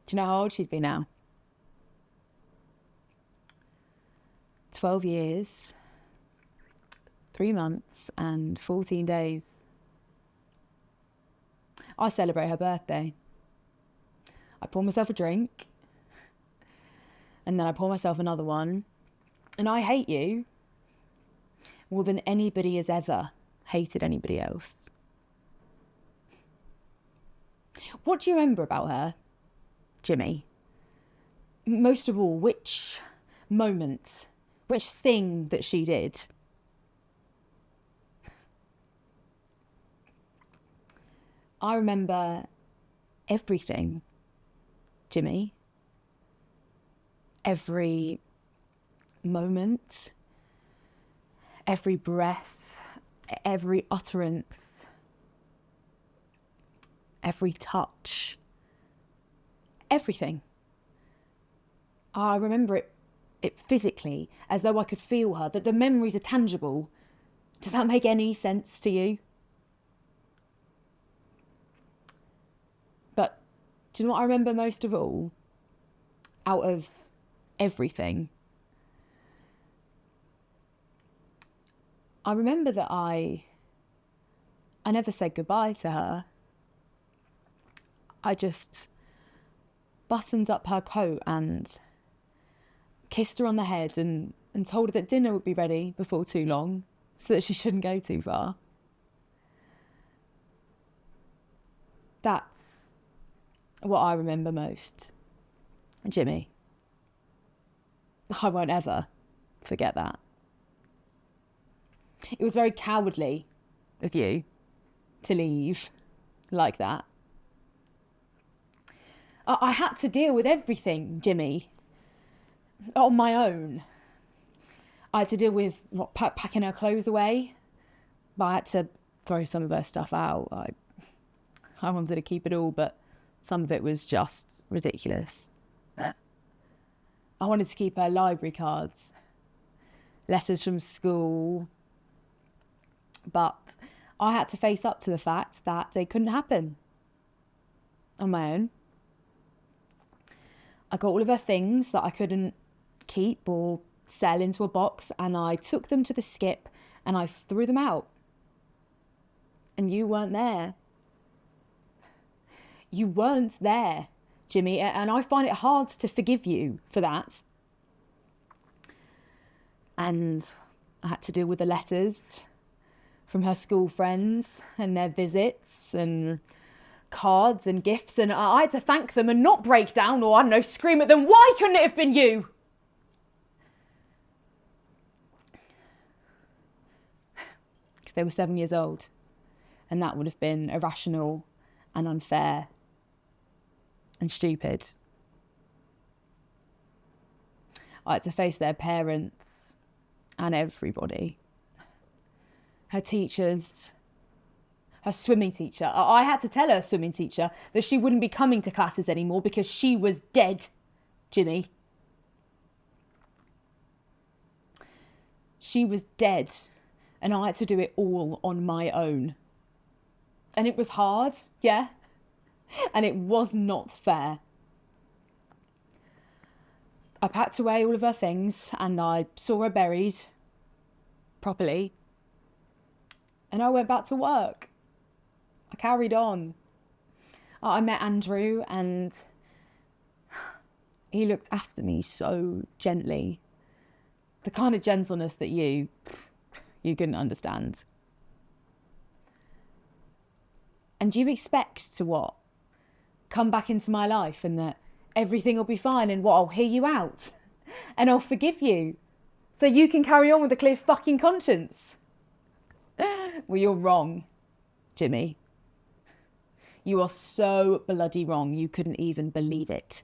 Do you know how old she'd be now? 12 years, 3 months and 14 days. I celebrate her birthday. I pour myself a drink, and then I pour myself another one, and I hate you more than anybody has ever hated anybody else. What do you remember about her, Jimmy? Most of all, which moment, which thing that she did? I remember everything, Jimmy. Every moment, every breath, every utterance, every touch, everything. I remember it physically, as though I could feel her, that the memories are tangible. Does that make any sense to you? But do you know what I remember most of all? Out of everything. I remember that I never said goodbye to her. I just buttoned up her coat and kissed her on the head and told her that dinner would be ready before too long so that she shouldn't go too far. That's what I remember most, Jimmy. I won't ever forget that. It was very cowardly of you to leave like that. I had to deal with everything, Jimmy, on my own. I had to deal with packing her clothes away. I had to throw some of her stuff out. I wanted to keep it all, but some of it was just ridiculous. I wanted to keep her library cards, letters from school, but I had to face up to the fact that they couldn't happen on my own. I got all of her things that I couldn't keep or sell into a box, and I took them to the skip and I threw them out. And you weren't there. You weren't there, Jimmy, and I find it hard to forgive you for that. And I had to deal with the letters from her school friends and their visits and cards and gifts, and I had to thank them and not break down or, I don't know, scream at them. Why couldn't it have been you? Because they were 7 years old, and that would have been irrational and unfair and stupid. I had to face their parents and everybody. Her teachers, her swimming teacher. I had to tell her swimming teacher that she wouldn't be coming to classes anymore because she was dead, Jimmy. She was dead, and I had to do it all on my own. And it was hard, yeah, and it was not fair. I packed away all of her things and I saw her buried properly, and I went back to work. I carried on. I met Andrew and he looked after me so gently. The kind of gentleness that you couldn't understand. And you expect to what? Come back into my life and that everything will be fine and what, I'll hear you out and I'll forgive you so you can carry on with a clear fucking conscience. Well, you're wrong, Jimmy. You are so bloody wrong, you couldn't even believe it.